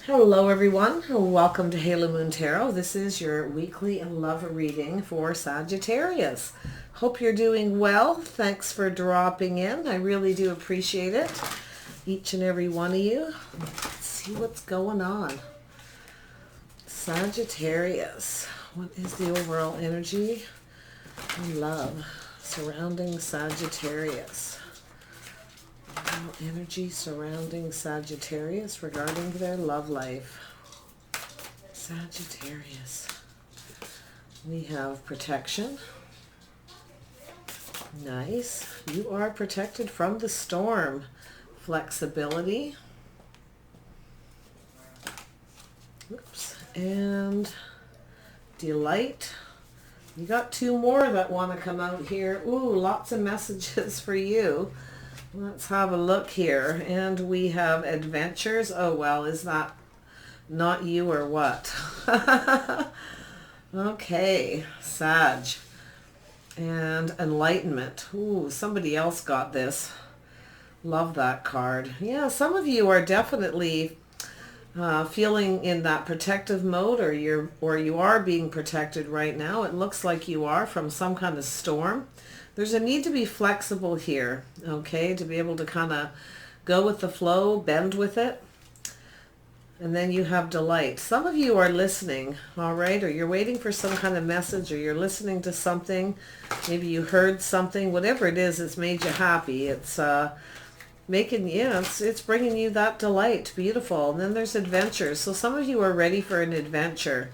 Hello everyone, welcome to Halo Moon Tarot. This is your weekly love reading for Sagittarius. Hope you're doing well. Thanks for dropping in. I really do appreciate it. Each and every one of you. Let's see what's going on. Sagittarius. What is the overall energy and love surrounding Sagittarius? Energy surrounding Sagittarius regarding their love life. Sagittarius. We have protection. Nice. You are protected from the storm. Flexibility. Oops. And delight. You got two more that want to come out here. Ooh, lots of messages for you. Let's have a look here. And we have adventures. Oh, well, is that not you or what? Okay, Sag. And enlightenment. Ooh, somebody else got this. Love that card. Yeah, some of you are definitely feeling in that protective mode, or you are being protected right now. It looks like you are from some kind of storm. There's a need to be flexible here, okay, to be able to kind of go with the flow, bend with it. And then you have delight. Some of you are listening, all right, or you're waiting for some kind of message, or you're listening to something. Maybe you heard something, whatever it is, it's made you happy. It's it's bringing you that delight. Beautiful. And then there's adventures. So some of you are ready for an adventure.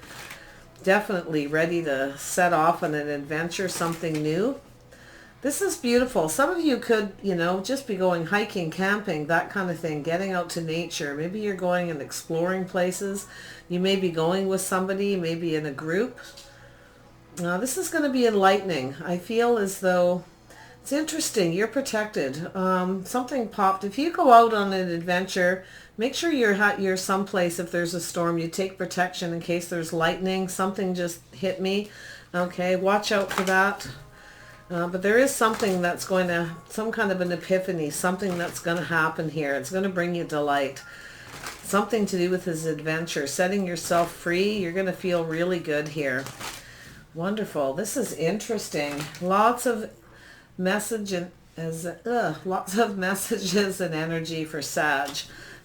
Definitely ready to set off on an adventure, something new. This is beautiful. Some of you could, just be going hiking, camping, that kind of thing, getting out to nature. Maybe you're going and exploring places. You may be going with somebody, maybe in a group. This is going to be enlightening. I feel as though it's interesting. You're protected. Something popped. If you go out on an adventure, make sure you're someplace. If there's a storm, you take protection in case there's lightning. Something just hit me. Okay, watch out for that. But there is something that's some kind of an epiphany, something that's going to happen here. It's going to bring you delight. Something to do with his adventure, setting yourself free. You're going to feel really good here. Wonderful. This is interesting. Lots of messages and energy for Sag.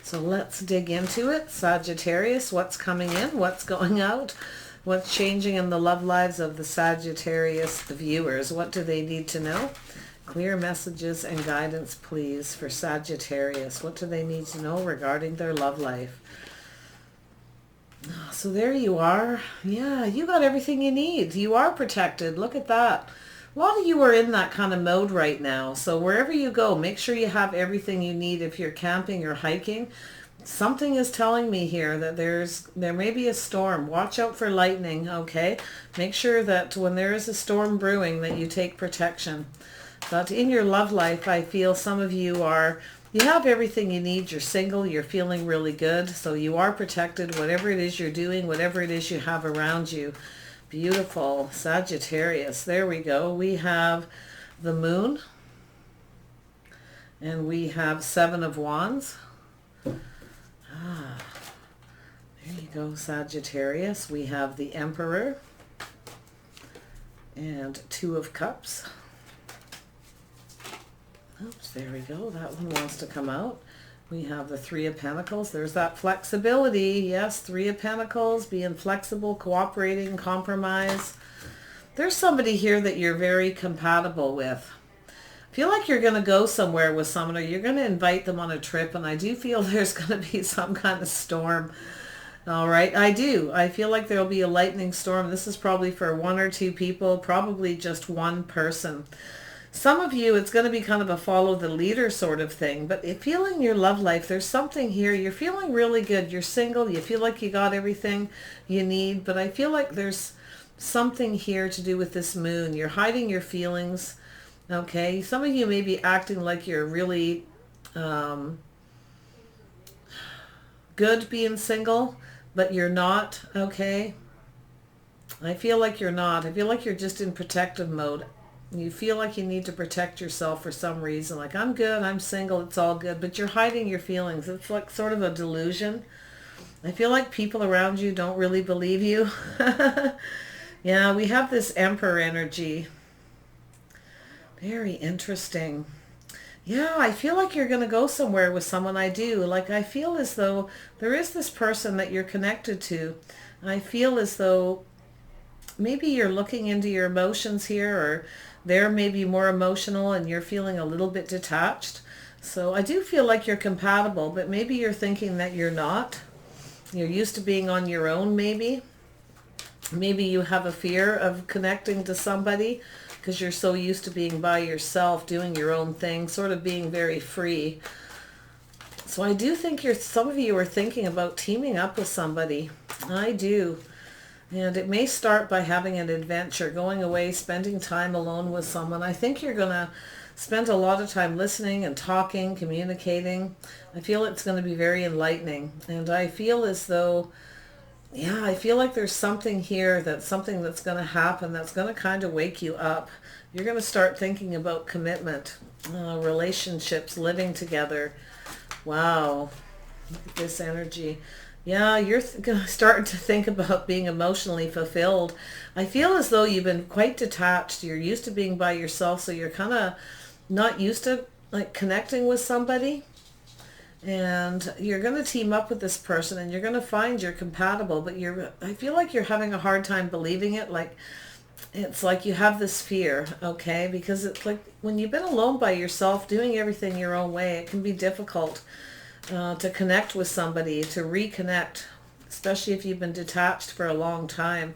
So let's dig into it. Sagittarius, what's coming in? What's going out? What's changing in the love lives of the Sagittarius viewers? What do they need to know? Clear messages and guidance, please, for Sagittarius. What do they need to know regarding their love life? So there you are. Yeah, you got everything you need. You are protected. Look at that. A lot of you are in that kind of mode right now. So wherever you go, make sure you have everything you need. If you're camping or hiking, something is telling me here that there may be a storm. Watch out for lightning, okay? Make sure that when there is a storm brewing that you take protection. But in your love life, I feel some of you you have everything you need. You're single, you're feeling really good, so you are protected. Whatever it is you're doing, whatever it is you have around you. Beautiful. Sagittarius. There we go. We have the moon. And we have Seven of Wands. There you go, Sagittarius. We have the Emperor and Two of Cups. Oops, there we go. That one wants to come out. We have the Three of Pentacles. There's that flexibility. Yes, Three of Pentacles, being flexible, cooperating, compromise. There's somebody here that you're very compatible with. Feel like you're going to go somewhere with someone, or you're going to invite them on a trip, and I do feel there's going to be some kind of storm. All right, I do. I feel like there'll be a lightning storm. This is probably for one or two people, probably just one person. Some of you, it's going to be kind of a follow the leader sort of thing, but if feeling your love life, there's something here. You're feeling really good. You're single. You feel like you got everything you need, but I feel like there's something here to do with this moon. You're hiding your feelings. Okay, some of you may be acting like you're really good being single, but you're not, okay? I feel like you're not. I feel like you're just in protective mode. You feel like you need to protect yourself for some reason. Like, I'm good, I'm single, it's all good. But you're hiding your feelings. It's like sort of a delusion. I feel like people around you don't really believe you. Yeah, we have this Emperor energy. Very interesting. Yeah, I feel like you're going to go somewhere with someone. I do. Like, I feel as though there is this person that you're connected to. I feel as though maybe you're looking into your emotions here, or they're maybe more emotional and you're feeling a little bit detached. So I do feel like you're compatible, but maybe you're thinking that you're not. You're used to being on your own, maybe. Maybe you have a fear of connecting to somebody because you're so used to being by yourself, doing your own thing, sort of being very free. So I do think some of you are thinking about teaming up with somebody. I do. And it may start by having an adventure, going away, spending time alone with someone. I think you're going to spend a lot of time listening and talking, communicating. I feel it's going to be very enlightening. And I feel as though, yeah, I feel like there's something here, something that's going to happen that's going to kind of wake you up. You're going to start thinking about commitment, relationships, living together. Wow, look at this energy. Yeah, you're going to start to think about being emotionally fulfilled. I feel as though you've been quite detached. You're used to being by yourself, so you're kind of not used to like connecting with somebody. And you're going to team up with this person and you're going to find you're compatible, but I feel like you're having a hard time believing it. Like, it's like you have this fear, okay? Because it's like when you've been alone by yourself, doing everything your own way, it can be difficult to connect with somebody, to reconnect, especially if you've been detached for a long time.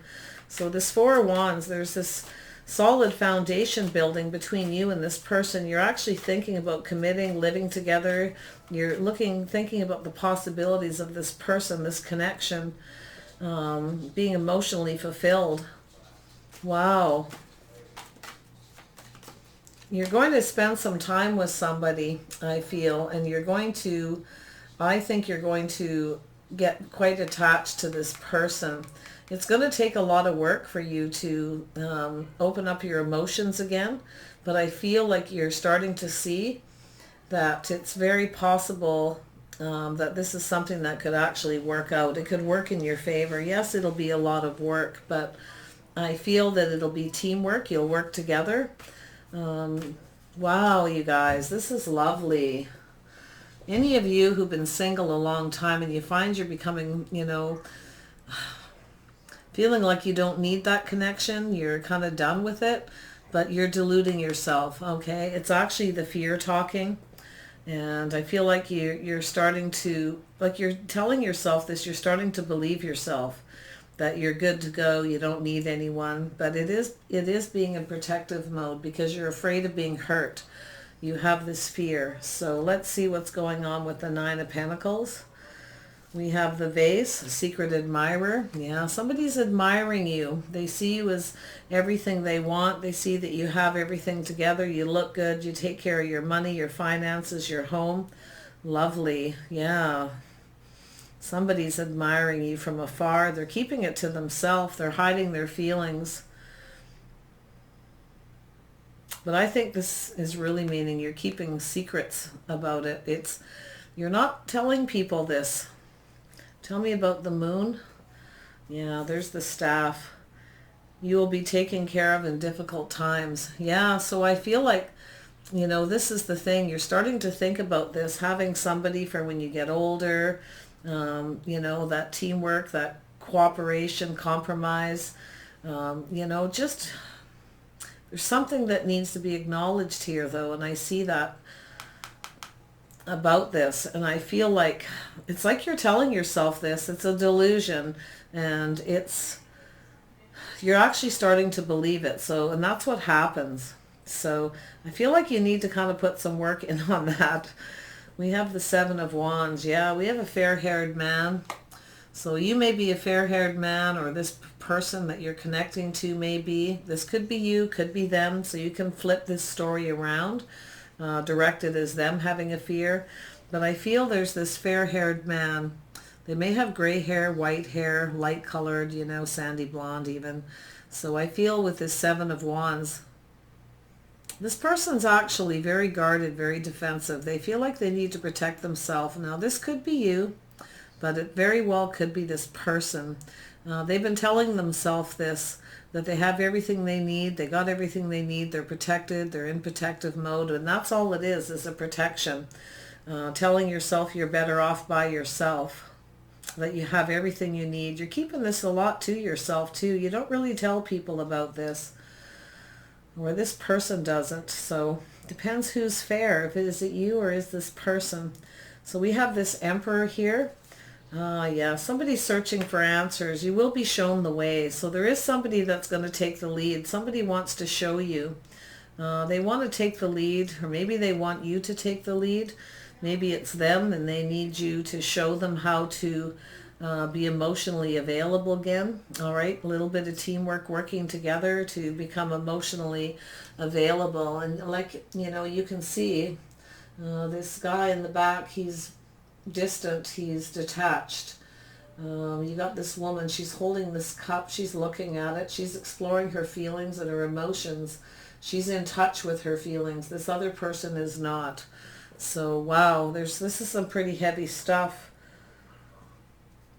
So this Four of Wands, there's this solid foundation building between you and this person. You're actually thinking about committing, living together. You're thinking about the possibilities of this person, this connection, being emotionally fulfilled. Wow. You're going to spend some time with somebody, I feel, and I think you're going to get quite attached to this person. It's going to take a lot of work for you to open up your emotions again, but I feel like you're starting to see that it's very possible that this is something that could actually work out. It could work in your favor. Yes, it'll be a lot of work, but I feel that it'll be teamwork. You'll work together. Wow, you guys, this is lovely. Any of you who've been single a long time and you find you're becoming, feeling like you don't need that connection, you're kind of done with it, but you're deluding yourself, okay? It's actually the fear talking. And I feel like you're starting to, like you're telling yourself this, you're starting to believe yourself that you're good to go, you don't need anyone. But it is being in protective mode because you're afraid of being hurt. You have this fear. So let's see what's going on with the Nine of Pentacles. We have the Vase, secret admirer. Yeah, somebody's admiring you. They see you as everything they want. They see that you have everything together. You look good. You take care of your money, your finances, your home. Lovely. Yeah. Somebody's admiring you from afar. They're keeping it to themselves. They're hiding their feelings. But I think this is really meaning you're keeping secrets about it. You're not telling people this. Tell me about the Moon. Yeah, there's the Staff. You will be taken care of in difficult times. Yeah, so I feel like, this is the thing. You're starting to think about this, having somebody for when you get older, that teamwork, that cooperation, compromise, just there's something that needs to be acknowledged here, though, and I see that about this, and I feel like it's like you're telling yourself this. It's a delusion, and you're actually starting to believe it. And that's what happens. So I feel like you need to kind of put some work in on that. We have the Seven of Wands. Yeah, we have a fair-haired man. So you may be a fair-haired man, or this person that you're connecting to may be. This could be you, could be them. So you can flip this story around. Directed as them having a fear. But I feel there's this fair-haired man. They may have gray hair, white hair, light-colored, sandy blonde even. So I feel with this Seven of Wands, this person's actually very guarded, very defensive. They feel like they need to protect themselves. Now, this could be you. but it very well could be this person. They've been telling themselves this, that they have everything they need, they got everything they need, they're protected, they're in protective mode, and that's all it is a protection. Telling yourself you're better off by yourself, that you have everything you need. You're keeping this a lot to yourself too. You don't really tell people about this, or this person doesn't. So depends who's fair. If it is it you or is this person. So we have this Emperor here. Yeah, somebody's searching for answers. You will be shown the way. So there is somebody that's going to take the lead. Somebody wants to show you. They want to take the lead, or maybe they want you to take the lead. Maybe it's them and they need you to show them how to be emotionally available again. All right, a little bit of teamwork, working together to become emotionally available. And like, you know, you can see this guy in the back, he's distant, he's detached. You got this woman, she's holding this cup, she's looking at it, she's exploring her feelings and her emotions. She's in touch with her feelings. This other person is not. So wow, this is some pretty heavy stuff.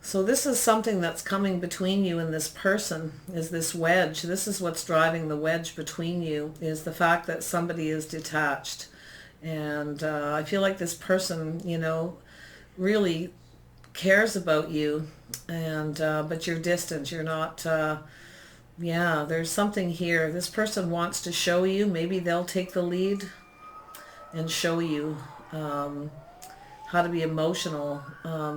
So this is something that's coming between you and this person, is this wedge. This is what's driving the wedge between you, is the fact that somebody is detached. And I feel like this person, you know, really cares about you, and but you're distant. You're not, yeah, there's something here. This person wants to show you. Maybe they'll take the lead and show you how to be emotional.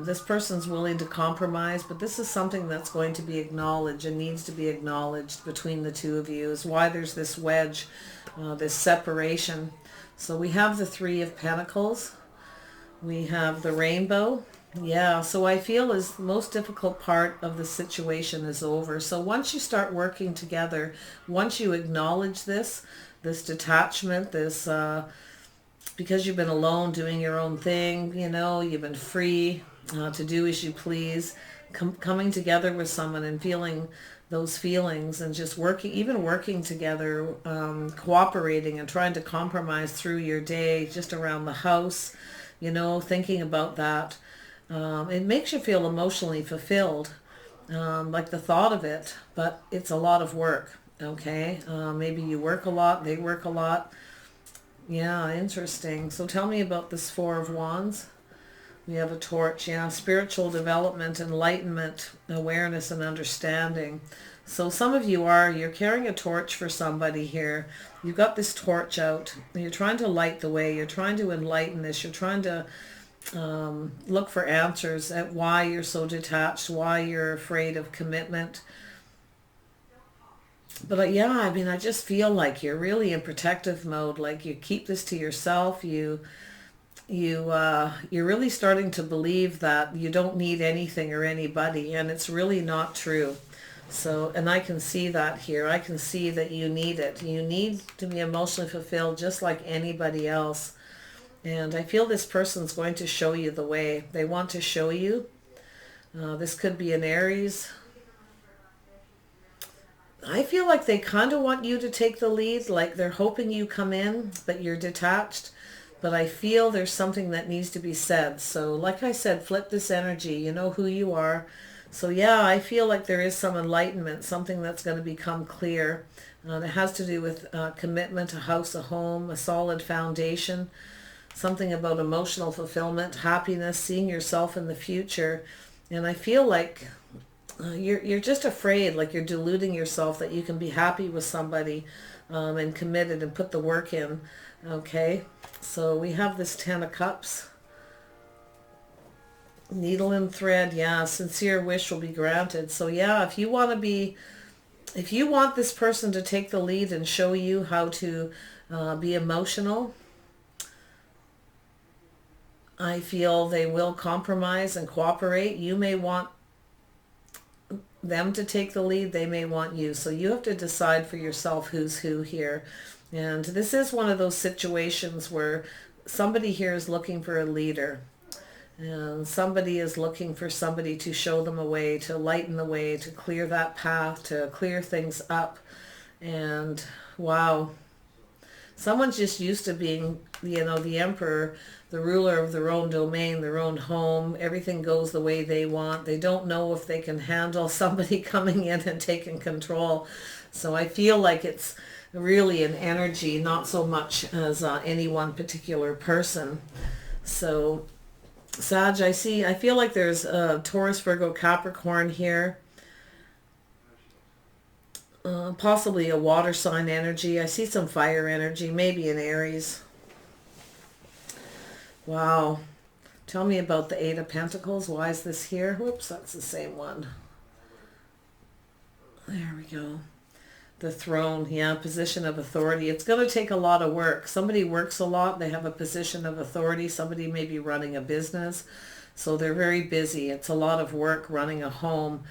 This person's willing to compromise, but this is something that's going to be acknowledged and needs to be acknowledged between the two of you, is why there's this wedge, this separation. So we have the Three of Pentacles. We have the Rainbow. Yeah, so I feel as the most difficult part of the situation is over. So once you start working together, once you acknowledge this detachment, this because you've been alone doing your own thing, you know, you've been free to do as you please, coming together with someone and feeling those feelings and just working, even working together, cooperating and trying to compromise through your day, just around the house, you know, thinking about that. It makes you feel emotionally fulfilled, like the thought of it, but it's a lot of work, okay? Maybe you work a lot, they work a lot. Yeah, interesting. So tell me about this Four of Wands. We have a torch, yeah, spiritual development, enlightenment, awareness, and understanding. So some of you you're carrying a torch for somebody here. You've got this torch out. You're trying to light the way. You're trying to enlighten this. You're trying to look for answers at why you're so detached, why you're afraid of commitment. But yeah, I mean, I just feel like you're really in protective mode. Like you keep this to yourself. You're really starting to believe that you don't need anything or anybody, and it's really not true. So, and I can see that here. I can see that you need it. You need to be emotionally fulfilled just like anybody else. And I feel this person's going to show you the way. They want to show you. This could be an Aries. I feel like they kind of want you to take the lead, like they're hoping you come in, but you're detached. But I feel there's something that needs to be said. So like I said, flip this energy. You know who you are. So yeah, I feel like there is some enlightenment, something that's going to become clear. It has to do with commitment, a house, a home, a solid foundation, something about emotional fulfillment, happiness, seeing yourself in the future. And I feel like you're just afraid, like you're deluding yourself that you can be happy with somebody and committed and put the work in. Okay, so we have this Ten of Cups. Needle and thread, yeah, sincere wish will be granted. So yeah, if you want this person to take the lead and show you how to be emotional, I feel they will compromise and cooperate. You may want them to take the lead, they may want you. So you have to decide for yourself who's who here. And this is one of those situations where somebody here is looking for a leader. And somebody is looking for somebody to show them a way, to lighten the way, to clear that path, to clear things up. And wow, someone's just used to being, you know, the Emperor, the ruler of their own domain, their own home. Everything goes the way they want. They don't know if they can handle somebody coming in and taking control. So I feel like it's really an energy, not so much as any one particular person. So Sag, I feel like there's Taurus, Virgo, Capricorn here. Possibly a water sign energy. I see some fire energy, maybe an Aries. Wow. Tell me about the Eight of Pentacles. Why is this here? Whoops, that's the same one. There we go. The throne, yeah, position of authority. It's going to take a lot of work. Somebody works a lot. They have a position of authority. Somebody may be running a business. So they're very busy. It's a lot of work running a home,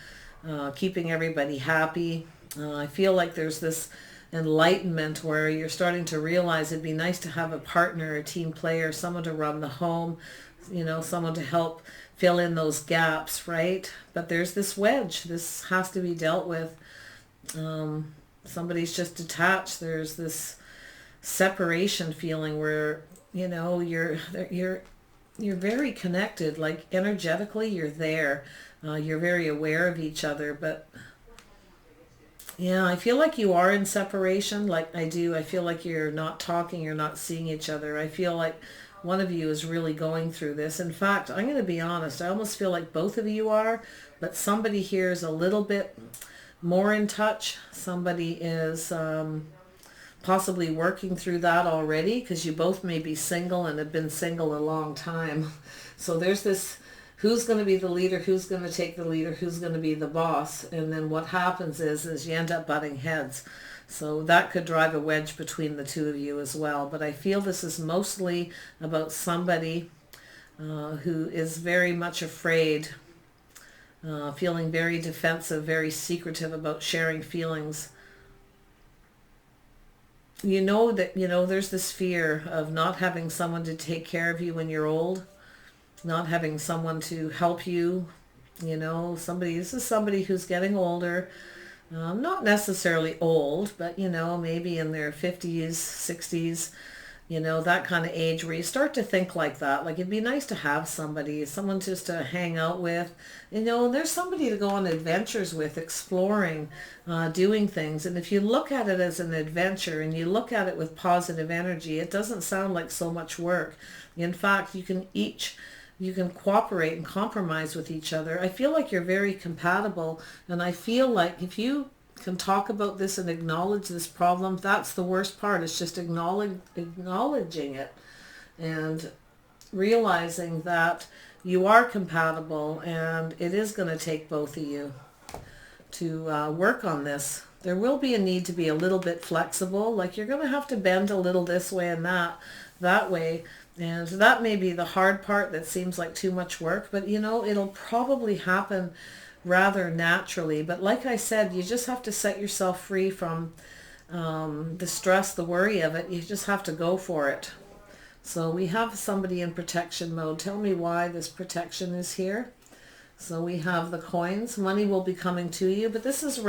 keeping everybody happy. I feel like there's this enlightenment where you're starting to realize it'd be nice to have a partner, a team player, someone to run the home, you know, someone to help fill in those gaps, right? But there's this wedge. This has to be dealt with. Somebody's just detached. There's this separation feeling where, you know, you're very connected, like energetically you're there. You're very aware of each other, but yeah, I feel like you are in separation. Like I do. I feel like you're not talking, you're not seeing each other. I feel like one of you is really going through this. In fact, I'm going to be honest. I almost feel like both of you are, but somebody here is a little bit more in touch. Somebody is possibly working through that already, because you both may be single and have been single a long time. So there's this, who's going to be the leader, who's going to take the leader, who's going to be the boss, and then what happens is you end up butting heads. So that could drive a wedge between the two of you as well. But I feel this is mostly about somebody who is very much afraid, feeling very defensive, very secretive about sharing feelings. You know that, you know, there's this fear of not having someone to take care of you when you're old, not having someone to help you, you know, this is somebody who's getting older, not necessarily old, but, you know, maybe in their 50s, 60s, you know, that kind of age where you start to think like that. Like it'd be nice to have somebody, someone just to hang out with, you know, and there's somebody to go on adventures with, exploring, doing things. And if you look at it as an adventure and you look at it with positive energy, it doesn't sound like so much work. In fact, you can cooperate and compromise with each other. I feel like you're very compatible, and I feel like if you can talk about this and acknowledge this problem, that's the worst part. It's just acknowledging it and realizing that you are compatible, and it is going to take both of you to work on this. There will be a need to be a little bit flexible, like you're going to have to bend a little this way and that way. And that may be the hard part that seems like too much work, but you know, it'll probably happen rather naturally. But like I said, you just have to set yourself free from the stress, the worry of it. You just have to go for it. So we have somebody in protection mode. Tell me why this protection is here. So we have the coins. Money will be coming to you, but this is,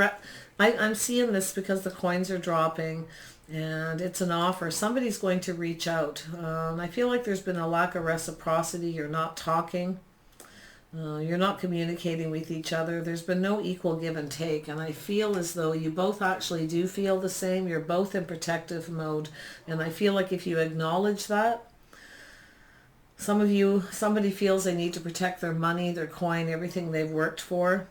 I'm seeing this because the coins are dropping. And it's an offer. Somebody's going to reach out. I feel like there's been a lack of reciprocity. You're not talking. You're not communicating with each other. There's been no equal give and take. And I feel as though you both actually do feel the same. You're both in protective mode. And I feel like if you acknowledge that, somebody feels they need to protect their money, their coin, everything they've worked for.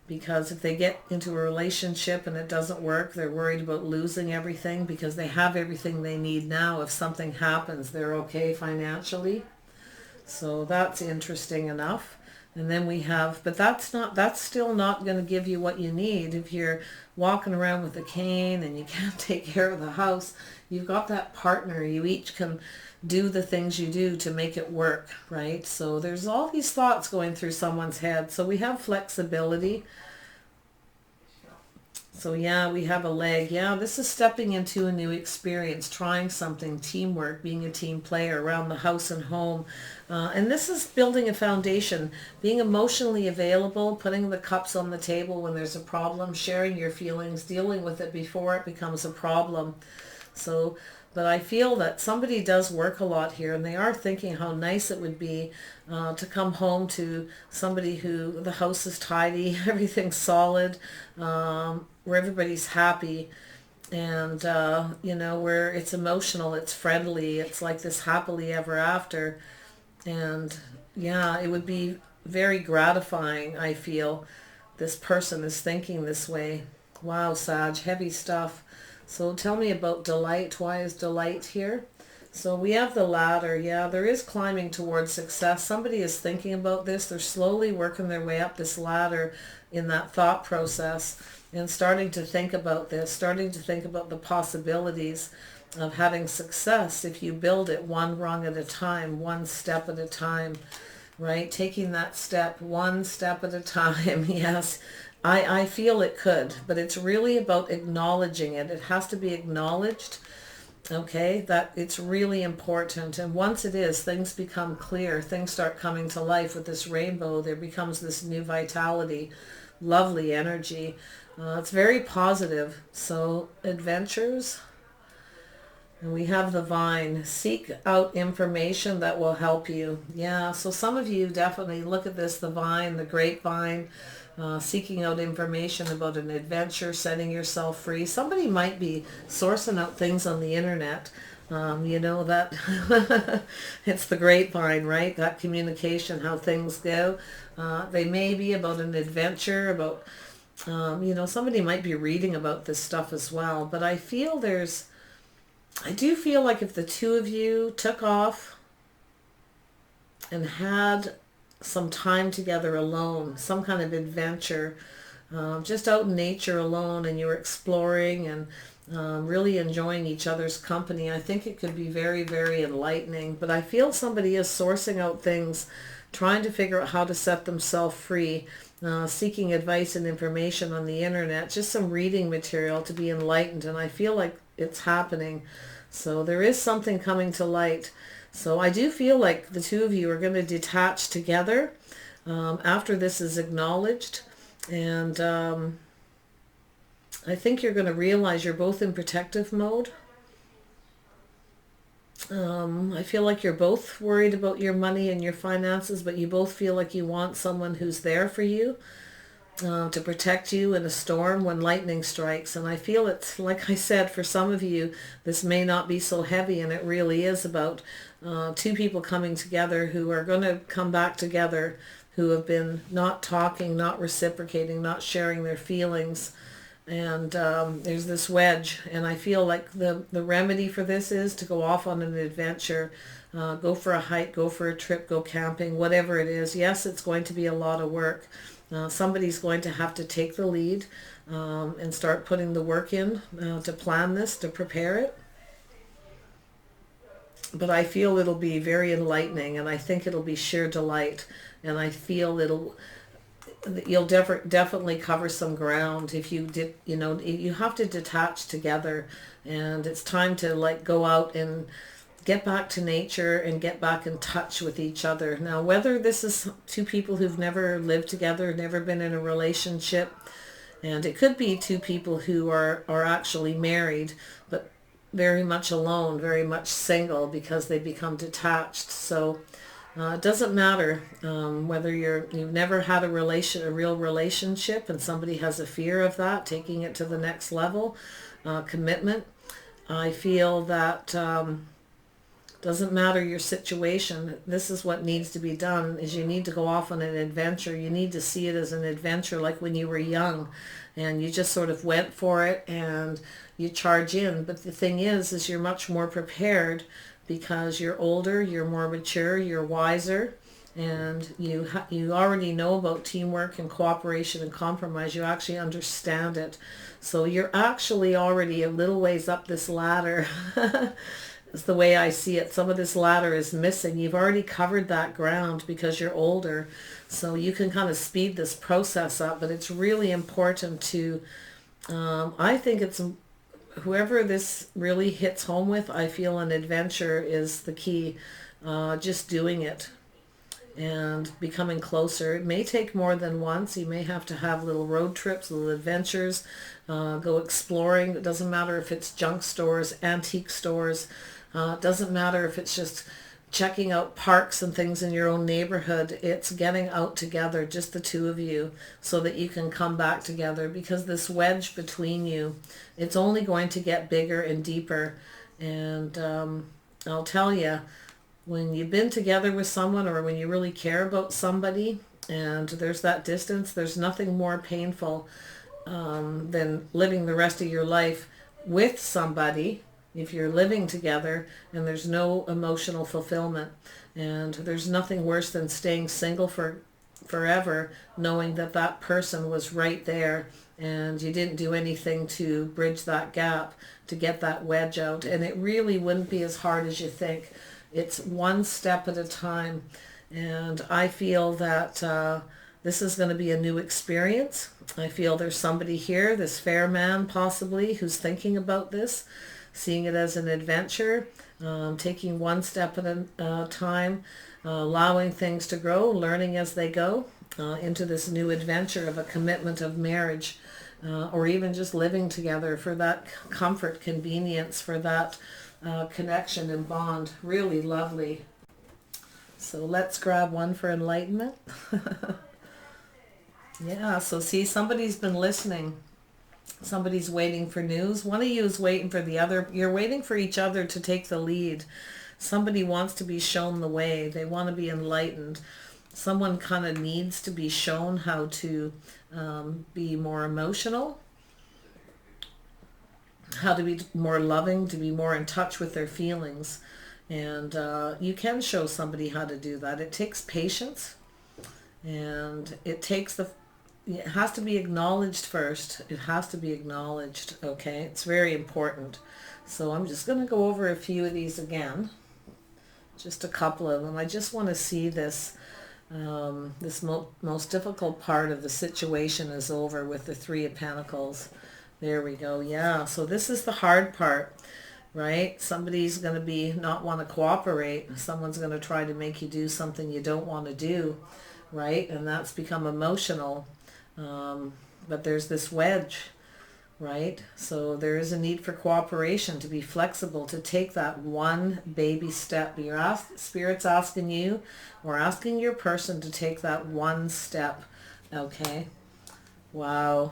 Because if they get into a relationship and it doesn't work, they're worried about losing everything because they have everything they need now. If something happens, they're okay financially. So that's interesting enough. And then we have, but that's still not going to give you what you need. If you're walking around with a cane and you can't take care of the house, you've got that partner. You each can do the things you do to make it work, right? So there's all these thoughts going through someone's head. So we have flexibility. So yeah, we have a leg. Yeah, this is stepping into a new experience, trying something, teamwork, being a team player around the house and home. And this is building a foundation, being emotionally available, putting the cups on the table when there's a problem, sharing your feelings, dealing with it before it becomes a problem. So But I feel that somebody does work a lot here, and they are thinking how nice it would be to come home to somebody who the house is tidy, everything's solid, where everybody's happy, and where it's emotional, it's friendly, it's like this happily ever after. And yeah, it would be very gratifying, I feel. This person is thinking this way. Wow, Sag, heavy stuff. So tell me about delight. Why is delight here? So we have the ladder. Yeah, there is climbing towards success. Somebody is thinking about this. They're slowly working their way up this ladder in that thought process and starting to think about this, starting to think about the possibilities of having success if you build it one rung at a time, one step at a time, right? Taking that step, one step at a time. Yes, I feel it could, but it's really about acknowledging it. It has to be acknowledged, okay, that it's really important. And once it is, things become clear. Things start coming to life with this rainbow. There becomes this new vitality, lovely energy. It's very positive. So adventures. And we have the vine. Seek out information that will help you. Yeah, so some of you definitely look at this, the vine, the grapevine, seeking out information about an adventure, setting yourself free. Somebody might be sourcing out things on the internet. That it's the grapevine, right? That communication, how things go. They may be about an adventure, about, somebody might be reading about this stuff as well. But I do feel like if the two of you took off and had some time together alone, some kind of adventure, just out in nature alone, and you were exploring and really enjoying each other's company, I think it could be very, very enlightening. But I feel somebody is sourcing out things, trying to figure out how to set themselves free, seeking advice and information on the internet, just some reading material to be enlightened. And I feel like it's happening. So there is something coming to light. So I do feel like the two of you are going to detach together after this is acknowledged. And I think you're going to realize you're both in protective mode. I feel like you're both worried about your money and your finances, but you both feel like you want someone who's there for you, to protect you in a storm when lightning strikes. And I feel it's, like I said, for some of you, this may not be so heavy, and it really is about two people coming together who are going to come back together, who have been not talking, not reciprocating, not sharing their feelings. And there's this wedge, and I feel like the remedy for this is to go off on an adventure, go for a hike, go for a trip, go camping, whatever it is. Yes, it's going to be a lot of work. Somebody's going to have to take the lead and start putting the work in to plan this, to prepare it. But I feel it'll be very enlightening, and I think it'll be sheer delight, and I feel you'll definitely cover some ground if you did. You have to detach together, and it's time to go out and get back to nature and get back in touch with each other. Now, whether this is two people who've never lived together, never been in a relationship, and it could be two people who are actually married, but very much alone, very much single because they become detached. So it doesn't matter whether you've never had a real relationship, and somebody has a fear of that, taking it to the next level, commitment. I feel that doesn't matter your situation. This is what needs to be done, is you need to go off on an adventure. You need to see it as an adventure, like when you were young and you just sort of went for it and you charge in. But the thing is you're much more prepared because you're older, you're more mature, you're wiser, and you already know about teamwork and cooperation and compromise. You actually understand it. So you're actually already a little ways up this ladder. It's the way I see it. Some of this ladder is missing. You've already covered that ground because you're older. So you can kind of speed this process up, but it's really important to, I think it's, whoever this really hits home with, I feel an adventure is the key. Just doing it. and becoming closer. It may take more than once. You may have to have little road trips, little adventures, go exploring. It doesn't matter if it's junk stores, antique stores. It doesn't matter if it's just checking out parks and things in your own neighborhood. It's getting out together, just the two of you, so that you can come back together, because this wedge between you, it's only going to get bigger and deeper. And I'll tell you, when you've been together with someone, or when you really care about somebody and there's that distance, there's nothing more painful than living the rest of your life with somebody, if you're living together and there's no emotional fulfillment. And there's nothing worse than staying single for forever, knowing that that person was right there and you didn't do anything to bridge that gap, to get that wedge out. And it really wouldn't be as hard as you think. It's one step at a time. And I feel that this is going to be a new experience. I feel there's somebody here, this fair man possibly, who's thinking about this, seeing it as an adventure, taking one step at a time, allowing things to grow, learning as they go, into this new adventure of a commitment of marriage, or even just living together for that comfort, convenience, for that connection and bond. Really lovely. So let's grab one for enlightenment. Yeah, so see, somebody's been listening. Somebody's waiting for news. One of you is waiting for the other. You're waiting for each other to take the lead. Somebody wants to be shown the way. They want to be enlightened. Someone kind of needs to be shown how to be more emotional, how to be more loving, to be more in touch with their feelings. And you can show somebody how to do that. It takes patience, and it has to be acknowledged first. It has to be acknowledged, okay? It's very important. So I'm just going to go over a few of these again. Just a couple of them. I just want to see this, most difficult part of the situation is over with the Three of Pentacles. There we go. Yeah, so this is the hard part, right? Somebody's going to not want to cooperate. Someone's going to try to make you do something you don't want to do, right? And that's become emotional. But there's this wedge, right? So there is a need for cooperation, to be flexible, to take that one baby step. Spirit's asking you, or asking your person, to take that one step, okay? Wow.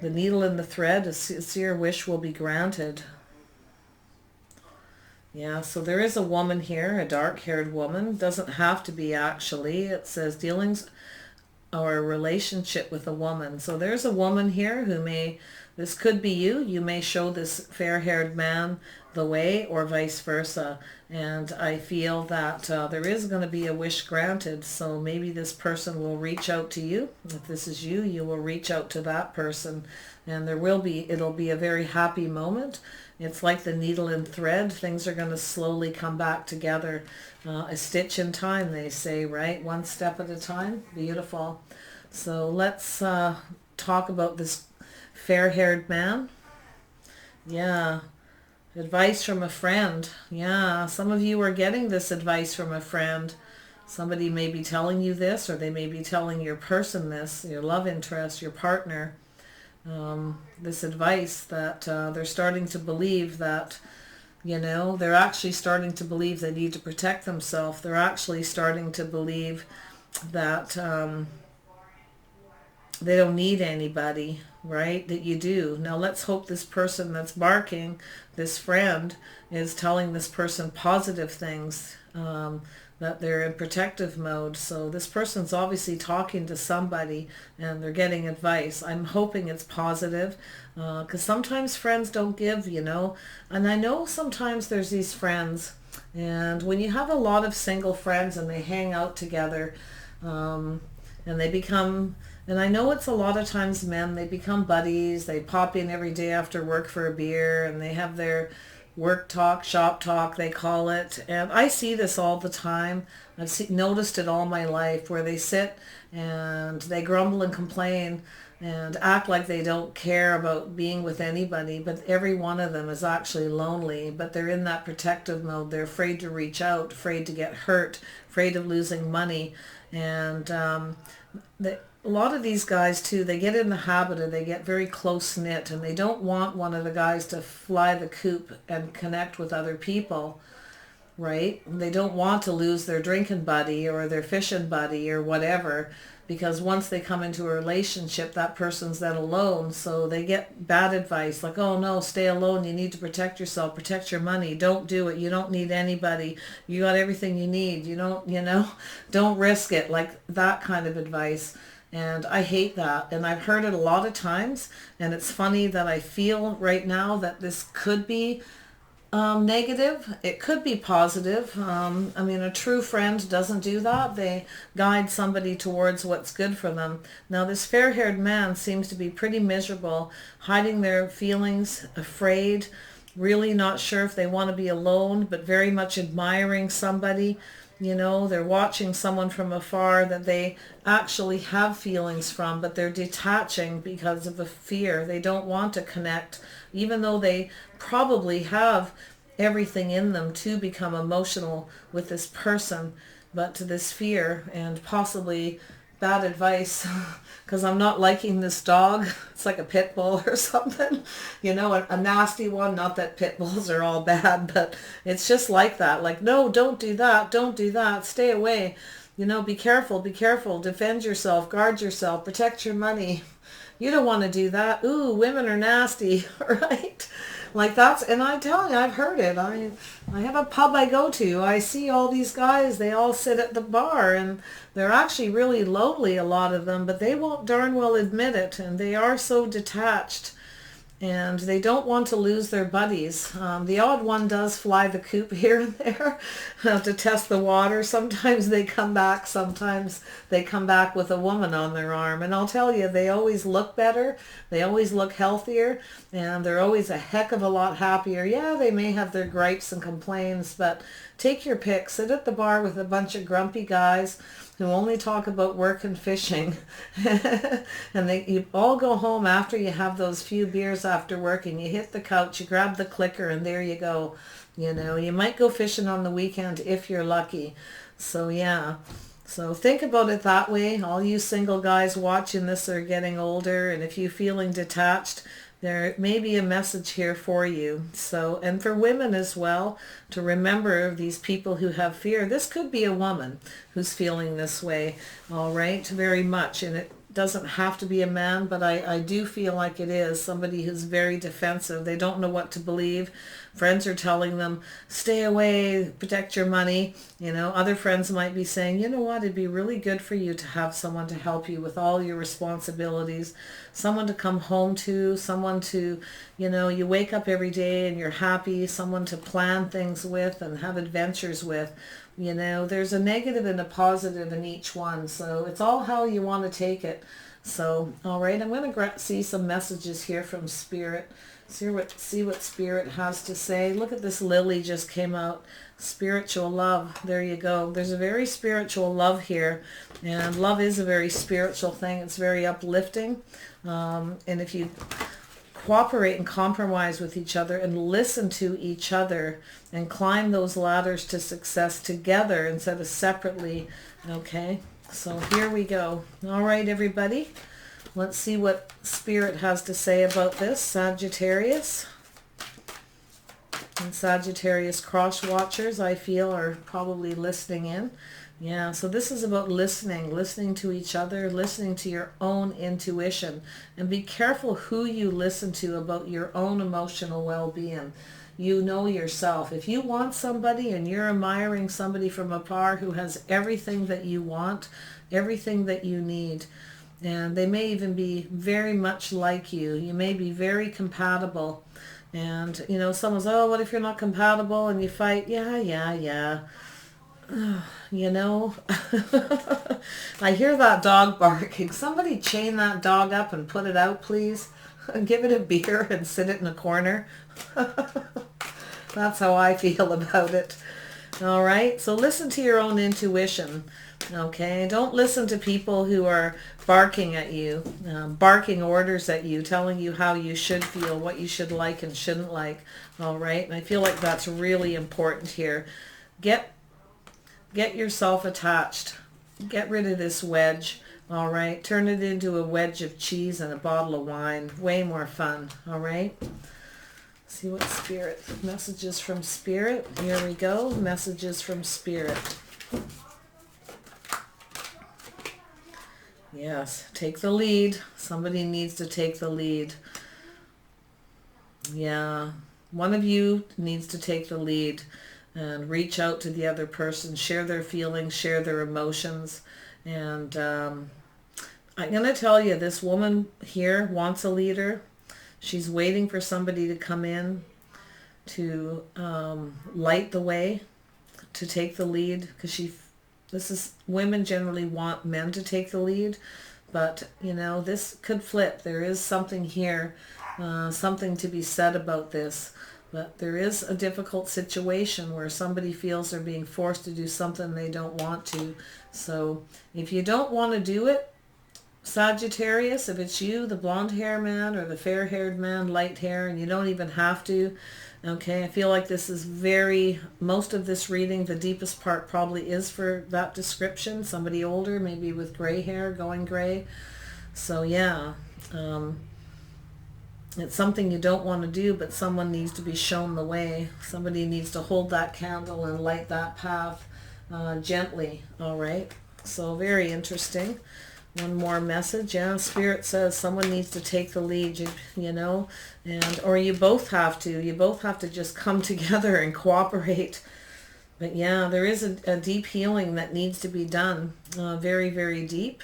The needle and the thread, a sincere wish will be granted. Yeah, so there is a woman here, a dark-haired woman. Doesn't have to be, actually. It says dealings or a relationship with a woman. So there's a woman here who this could be you. You may show this fair-haired man the way, or vice versa. And I feel that there is going to be a wish granted. So maybe this person will reach out to you. If this is you, you will reach out to that person. And it'll be a very happy moment. It's like the needle and thread. Things are going to slowly come back together. A stitch in time, they say, right? One step at a time. Beautiful. So let's talk about this fair-haired man. Yeah. Advice from a friend. Yeah. Some of you are getting this advice from a friend. Somebody may be telling you this, or they may be telling your person this, your love interest, your partner. This advice that they're starting to believe that, they're actually starting to believe they need to protect themselves. They're actually starting to believe that they don't need anybody, right? That you do. Now let's hope this person that's barking, this friend, is telling this person positive things, that they're in protective mode. So this person's obviously talking to somebody and they're getting advice. I'm hoping it's positive, because sometimes friends don't give, and I know sometimes there's these friends, and when you have a lot of single friends and they hang out together, and they become, and I know it's a lot of times men, they become buddies. They pop in every day after work for a beer, and they have their work talk, shop talk, they call it. And I see this all the time. Noticed it all my life, where they sit and they grumble and complain and act like they don't care about being with anybody, but every one of them is actually lonely, but they're in that protective mode. They're afraid to reach out, afraid to get hurt, afraid of losing money. And a lot of these guys too, they get in the habit of, they get very close knit, and they don't want one of the guys to fly the coop and connect with other people, right? They don't want to lose their drinking buddy or their fishing buddy or whatever, because once they come into a relationship, that person's then alone. So they get bad advice like, oh no, stay alone. You need to protect yourself, protect your money. Don't do it. You don't need anybody. You got everything you need. Don't risk it. Like that kind of advice. And I hate that. And I've heard it a lot of times. And it's funny that I feel right now that this could be negative. It could be positive. I mean, a true friend doesn't do that. They guide somebody towards what's good for them. Now, this fair-haired man seems to be pretty miserable, hiding their feelings, afraid, really not sure if they want to be alone, but very much admiring somebody. They're watching someone from afar that they actually have feelings from, but they're detaching because of a fear. They don't want to connect, even though they probably have everything in them to become emotional with this person, but to this fear and possibly bad advice, because I'm not liking this dog. It's like a pit bull or something, a nasty one. Not that pit bulls are all bad, but it's just like that. Like, no, don't do that, stay away, be careful, defend yourself, guard yourself, protect your money. You don't want to do that. Ooh, women are nasty, right? Like that's, and I tell you, I've heard it. I have a pub I go to. I see all these guys. They all sit at the bar, and they're actually really lonely, a lot of them, but they won't darn well admit it. And they are so detached, and they don't want to lose their buddies. The odd one does fly the coop here and there to test the water. Sometimes they come back. Sometimes they come back with a woman on their arm. And I'll tell you, they always look better. They always look healthier. And they're always a heck of a lot happier. Yeah, they may have their gripes and complaints, but take your pick. Sit at the bar with a bunch of grumpy guys who only talk about work and fishing. And you all go home after you have those few beers after work, and you hit the couch, you grab the clicker, and there you go. You might go fishing on the weekend if you're lucky. So yeah. So think about it that way. All you single guys watching this are getting older, and if you're feeling detached, there may be a message here for you. So, and for women as well, to remember these people who have fear. This could be a woman who's feeling this way, all right, very much. And it doesn't have to be a man, but I do feel like it is somebody who's very defensive. They don't know what to believe. Friends are telling them, stay away, protect your money. Other friends might be saying, you know what, it'd be really good for you to have someone to help you with all your responsibilities, someone to come home to, someone to, you wake up every day and you're happy, someone to plan things with and have adventures with. There's a negative and a positive in each one. So it's all how you want to take it. So, all right, I'm going to see some messages here from Spirit. See what Spirit has to say. Look at this lily just came out. Spiritual love. There you go. There's a very spiritual love here. And love is a very spiritual thing. It's very uplifting. And if you cooperate and compromise with each other and listen to each other and climb those ladders to success together instead of separately. Okay, so here we go. All right, everybody. Let's see what Spirit has to say about this. Sagittarius. And Sagittarius cross watchers, I feel, are probably listening in. Yeah, so this is about listening to each other, listening to your own intuition. And be careful who you listen to about your own emotional well-being. You know yourself. If you want somebody and you're admiring somebody from afar who has everything that you want, everything that you need, and they may even be very much like you. You may be very compatible. And, someone's, oh, what if you're not compatible and you fight? Yeah. I hear that dog barking. Somebody chain that dog up and put it out, please. Give it a beer and sit it in a corner. That's how I feel about it. All right, so listen to your own intuition. Okay, don't listen to people who are barking at you, barking orders at you, telling you how you should feel, what you should like and shouldn't like. All right, and I feel like that's really important here. Get yourself attached. Get rid of this wedge. All right, turn it into a wedge of cheese and a bottle of wine. Way more fun. All right. See what Spirit, messages from Spirit. Here we go, messages from Spirit. Yes, take the lead. Somebody needs to take the lead. Yeah, one of you needs to take the lead and reach out to the other person, share their feelings, share their emotions. And I'm going to tell you, this woman here wants a leader. She's waiting for somebody to come in to light the way, to take the lead, because women generally want men to take the lead, but you know, this could flip. There is something here, something to be said about this, but there is a difficult situation where somebody feels they're being forced to do something they don't want to. So if you don't want to do it, Sagittarius, if it's you, the blonde hair man or the fair haired man, light hair, and you don't even have to, okay, I feel like this is most of this reading, the deepest part probably is for that description, somebody older, maybe with gray hair, going gray. So yeah, it's something you don't want to do, but someone needs to be shown the way. Somebody needs to hold that candle and light that path gently, all right? So very interesting. One more message. Yeah, Spirit says someone needs to take the lead, you know, or you both have to. You both have to just come together and cooperate. But yeah, there is a deep healing that needs to be done. Very, very deep.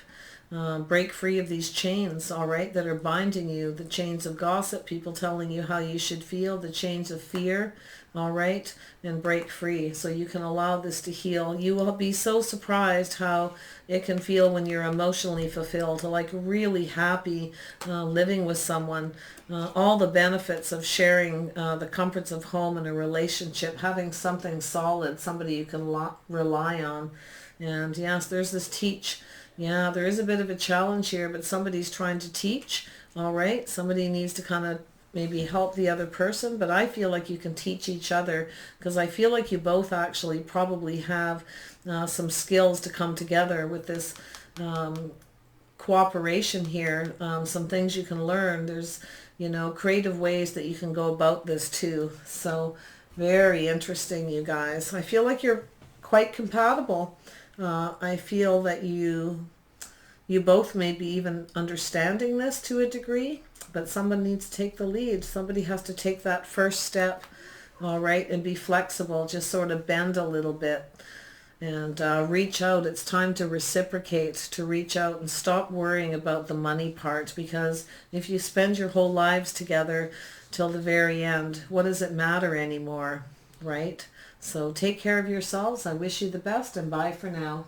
Break free of these chains, all right, that are binding you. The chains of gossip, people telling you how you should feel, the chains of fear, all right, and break free so you can allow this to heal. You will be so surprised how it can feel when you're emotionally fulfilled, like really happy living with someone. All the benefits of sharing the comforts of home and a relationship, having something solid, somebody you can rely on. And yes, there's this teach. Yeah, there is a bit of a challenge here, but somebody's trying to teach, all right? Somebody needs to kind of maybe help the other person, but I feel like you can teach each other, because I feel like you both actually probably have some skills to come together with this cooperation here, some things you can learn. There's, you know, creative ways that you can go about this too. So very interesting, you guys. I feel like you're quite compatible. I feel that you both may be even understanding this to a degree, but someone needs to take the lead. Somebody has to take that first step, all right, and be flexible, just sort of bend a little bit and reach out. It's time to reciprocate, to reach out and stop worrying about the money part, because if you spend your whole lives together till the very end, what does it matter anymore, right? So take care of yourselves. I wish you the best, and bye for now.